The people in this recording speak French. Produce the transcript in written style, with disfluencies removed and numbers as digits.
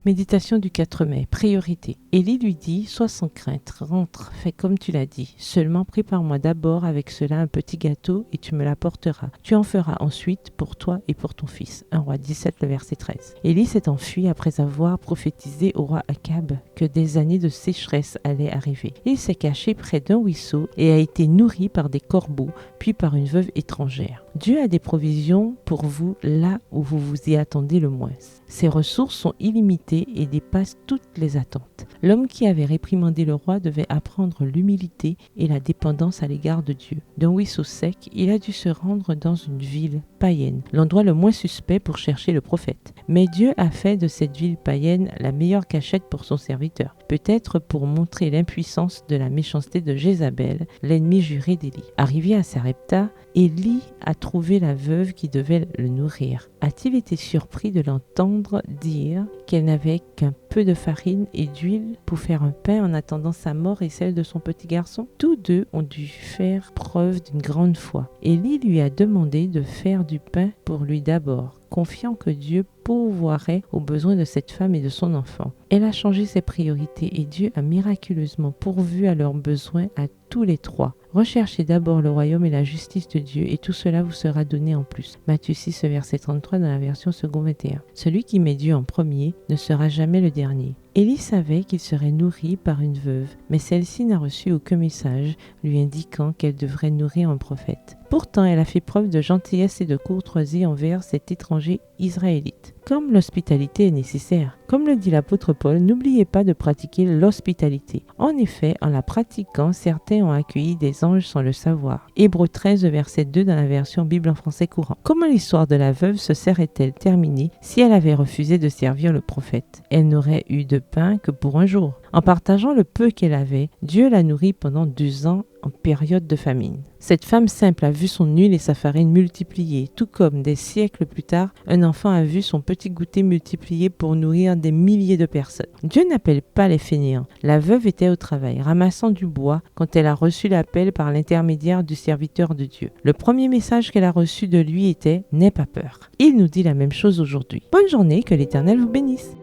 Méditation du 4 mai, priorité. Élie lui dit, sois sans crainte, rentre, fais comme tu l'as dit. Seulement prépare-moi d'abord avec cela un petit gâteau et tu me l'apporteras. Tu en feras ensuite pour toi et pour ton fils. 1 Roi 17, le verset 13. Élie s'est enfui après avoir prophétisé au roi Akab que des années de sécheresse allaient arriver. Il s'est caché près d'un ruisseau et a été nourri par des corbeaux, puis par une veuve étrangère. Dieu a des provisions pour vous là où vous vous y attendez le moins. Ses ressources sont illimitées et dépassent toutes les attentes. L'homme qui avait réprimandé le roi devait apprendre l'humilité et la dépendance à l'égard de Dieu. D'un ruisseau sec, il a dû se rendre dans une ville païenne, l'endroit le moins suspect pour chercher le prophète. Mais Dieu a fait de cette ville païenne la meilleure cachette pour son serviteur, peut-être pour montrer l'impuissance de la méchanceté de Jézabel, l'ennemi juré d'Élie. Arrivé à Sarepta, Élie a trouvé la veuve qui devait le nourrir. A-t-il été surpris de l'entendre dire qu'elle n'avait qu'un peu de farine et d'huile pour faire un pain en attendant sa mort et celle de son petit garçon? Tous deux ont dû faire preuve d'une grande foi. Élie lui a demandé de faire du pain pour lui d'abord, confiant que Dieu pourvoirait aux besoins de cette femme et de son enfant. Elle a changé ses priorités et Dieu a miraculeusement pourvu à leurs besoins à tous les trois. Recherchez d'abord le royaume et la justice de Dieu et tout cela vous sera donné en plus. Matthieu 6, verset 33 dans la version second 21. Celui qui met Dieu en premier ne sera jamais le dernier. Élie savait qu'il serait nourri par une veuve, mais celle-ci n'a reçu aucun message lui indiquant qu'elle devrait nourrir un prophète. Pourtant, elle a fait preuve de gentillesse et de courtoisie envers cet étranger israélite. Comme l'hospitalité est nécessaire, comme le dit l'apôtre Paul, n'oubliez pas de pratiquer l'hospitalité. En effet, en la pratiquant, certains ont accueilli des anges sans le savoir. Hébreux 13, verset 2 dans la version Bible en français courant. Comment l'histoire de la veuve se serait-elle terminée si elle avait refusé de servir le prophète? Elle n'aurait eu de pain que pour un jour. En partageant le peu qu'elle avait, Dieu l'a nourrie pendant 2 ans en période de famine. Cette femme simple a vu son huile et sa farine multipliées, tout comme des siècles plus tard, un enfant a vu son petit goûter multiplié pour nourrir des milliers de personnes. Dieu n'appelle pas les fainéants. La veuve était au travail, ramassant du bois quand elle a reçu l'appel par l'intermédiaire du serviteur de Dieu. Le premier message qu'elle a reçu de lui était « N'aie pas peur ». Il nous dit la même chose aujourd'hui. Bonne journée, que l'Éternel vous bénisse.